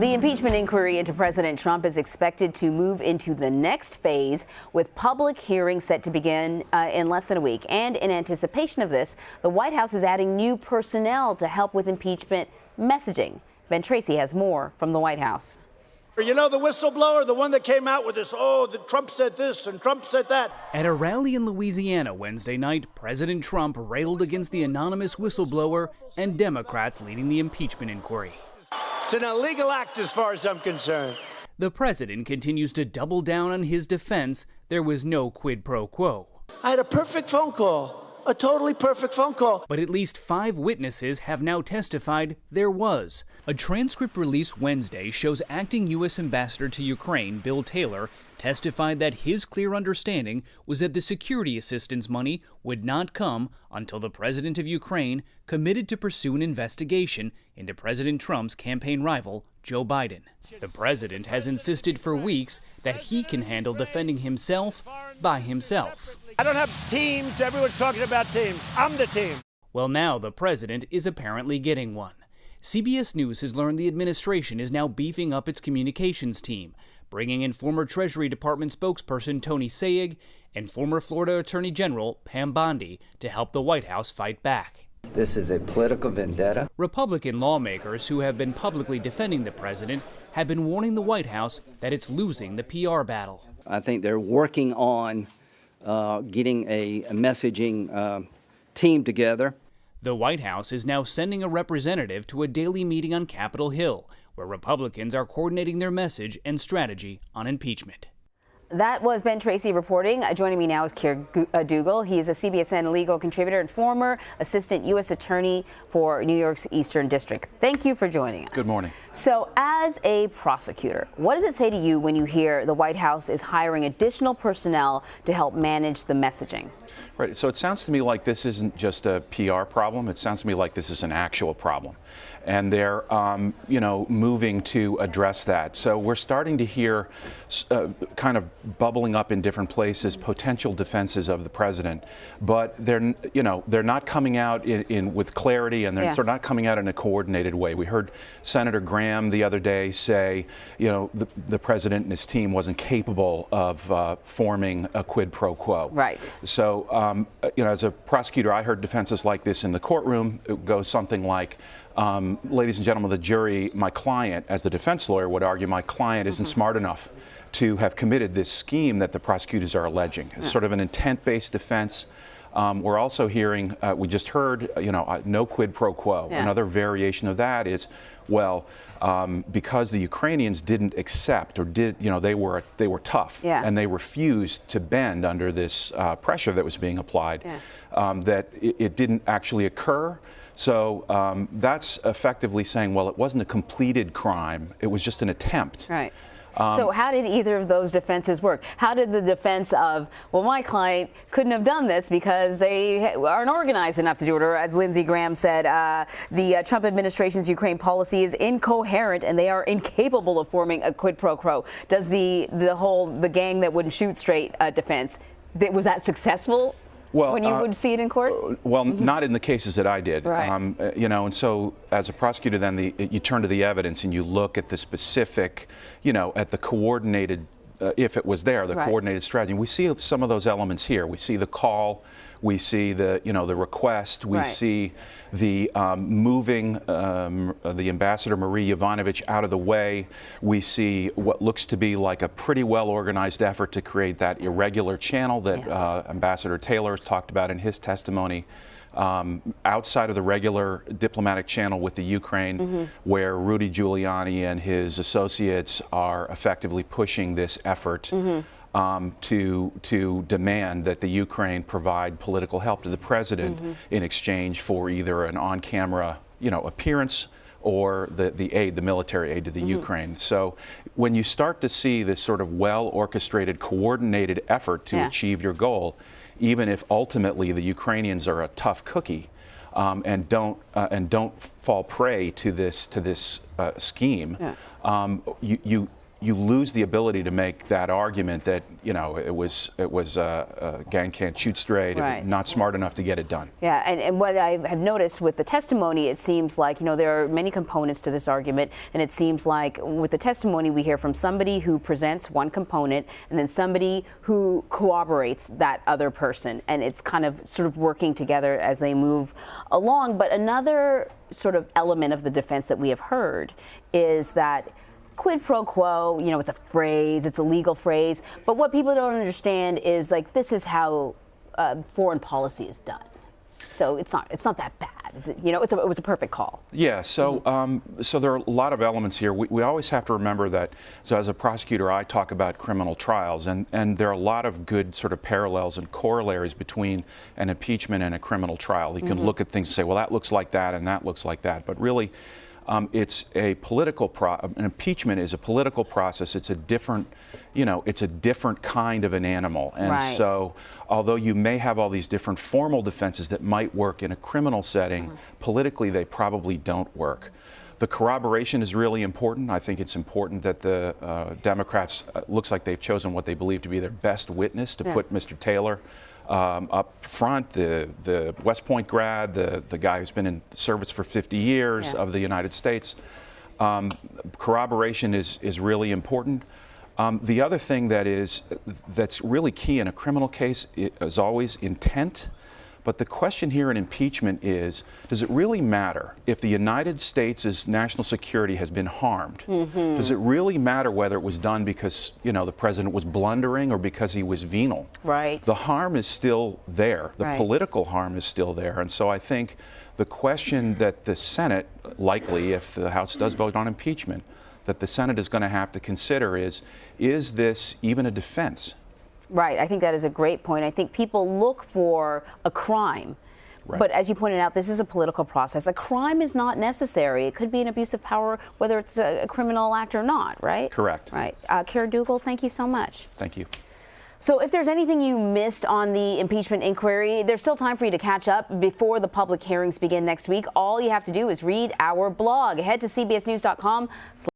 The impeachment inquiry into President Trump is expected to move into the next phase, with public hearings set to begin in less than a week. And in anticipation of this, the White House is adding new personnel to help with impeachment messaging. Ben Tracy has more from the White House. You know, the whistleblower, the one that came out with this, Trump said this and Trump said that. At a rally in Louisiana Wednesday night, President Trump railed against the anonymous whistleblower and Democrats leading the impeachment inquiry. It's an illegal act as far as I'm concerned. The president continues to double down on his defense. There was no quid pro quo. I had a perfect phone call, a totally perfect phone call. But at least 5 witnesses have now testified there was. A transcript released Wednesday shows acting U.S. Ambassador to Ukraine, Bill Taylor, testified that his clear understanding was that the security assistance money would not come until the president of Ukraine committed to pursue an investigation into President Trump's campaign rival, Joe Biden. The president has insisted for weeks that he can handle defending himself by himself. I don't have teams. Everyone's talking about teams. I'm the team. Well, now the president is apparently getting one. CBS News has learned the administration is now beefing up its communications team, bringing in former Treasury Department spokesperson Tony Sayegh and former Florida Attorney General Pam Bondi to help the White House fight back. This is a political vendetta. Republican lawmakers who have been publicly defending the president have been warning the White House that it's losing the PR battle. I think they're working on getting a messaging team together. The White House is now sending a representative to a daily meeting on Capitol Hill, where Republicans are coordinating their message and strategy on impeachment. That was Ben Tracy reporting. Joining me now is Keir Dougall. He is a CBSN legal contributor and former assistant U.S. attorney for New York's Eastern District. Thank you for joining us. Good morning. So, as a prosecutor, what does it say to you when you hear the White House is hiring additional personnel to help manage the messaging? Right. So it sounds to me like this isn't just a PR problem. It sounds to me like this is an actual problem. And they're, moving to address that. So we're starting to hear kind of bubbling up in different places potential defenses of the president, but they're not coming out with clarity, and they're sort of not coming out in a coordinated way. We heard Senator Graham the other day say, the president and his team wasn't capable of forming a quid pro quo. Right. So, as a prosecutor, I heard defenses like this in the courtroom. It goes something like, ladies and gentlemen of the jury, my client, as the defense lawyer, would argue my client isn't smart enough to have committed this scheme that the prosecutors are alleging. It's sort of an intent-based defense. We're also hearing, we just heard, no quid pro quo. Yeah. Another variation of that is, because the Ukrainians didn't accept, or they were tough, and they refused to bend under this pressure that was being applied, that it didn't actually occur. So that's effectively saying, well, it wasn't a completed crime. It was just an attempt. Right. So how did either of those defenses work? How did the defense of, well, my client couldn't have done this because they aren't organized enough to do it, or as Lindsey Graham said, the Trump administration's Ukraine policy is incoherent and they are incapable of forming a quid pro quo. Does the gang that wouldn't shoot straight defense, was that successful? Well, when you would see it in court? Well, not in the cases that I did. Right. And so as a prosecutor, then you turn to the evidence and you look at the specific, at the coordinated, if it was there, the coordinated strategy. We see some of those elements here. We see the call. We see the request. We see the moving the Ambassador Marie Yovanovitch out of the way. We see what looks to be like a pretty well-organized effort to create that irregular channel that Ambassador Taylor has talked about in his testimony, outside of the regular diplomatic channel with the Ukraine, where Rudy Giuliani and his associates are effectively pushing this effort to demand that the Ukraine provide political help to the president in exchange for either an on-camera, appearance or the military aid to the Ukraine. So when you start to see this sort of well-orchestrated, coordinated effort to achieve your goal, even if ultimately the Ukrainians are a tough cookie, and don't fall prey to this scheme, you lose the ability to make that argument that, you know, it was gang can't shoot straight, Right. not smart enough to get it done. Yeah, and what I have noticed with the testimony, it seems like, you know, there are many components to this argument, and it seems like with the testimony we hear from somebody who presents one component and then somebody who corroborates that other person, and it's kind of sort of working together as they move along. But another sort of element of the defense that we have heard is that quid pro quo, you know, it's a phrase, it's a legal phrase, but what people don't understand is, like, this is how foreign policy is done. So it's not that bad. You know, it was a perfect call. Yeah. So so there are a lot of elements here. We always have to remember that. So as a prosecutor, I talk about criminal trials, and there are a lot of good sort of parallels and corollaries between an impeachment and a criminal trial. You can look at things and say, well, that looks like that, and that looks like that, but really, it's a political an impeachment is a political process. It's a different, you know, it's a different kind of an animal. And Right. so, although you may have all these different formal defenses that might work in a criminal setting, politically they probably don't work. The corroboration is really important. I think it's important that the Democrats looks like they've chosen what they believe to be their best witness to put Mr. Taylor up front, the West Point grad, the guy who's been in service for 50 years of the United States. Corroboration is really important. The other thing that's really key in a criminal case is always intent. But the question here in impeachment is, does it really matter if the United States' national security has been harmed? Does it really matter whether it was done because, you know, the president was blundering or because he was venal? Right. The harm is still there. The Right. political harm is still there. And so I think the question that the Senate, likely if the House does vote on impeachment, that the Senate is going to have to consider is this even a defense? Right. I think that is a great point. I think people look for a crime. Right. But as you pointed out, this is a political process. A crime is not necessary. It could be an abuse of power, whether it's a criminal act or not, right? Correct. Right. Keir Dougall, thank you so much. Thank you. So if there's anything you missed on the impeachment inquiry, there's still time for you to catch up before the public hearings begin next week. All you have to do is read our blog. Head to cbsnews.com.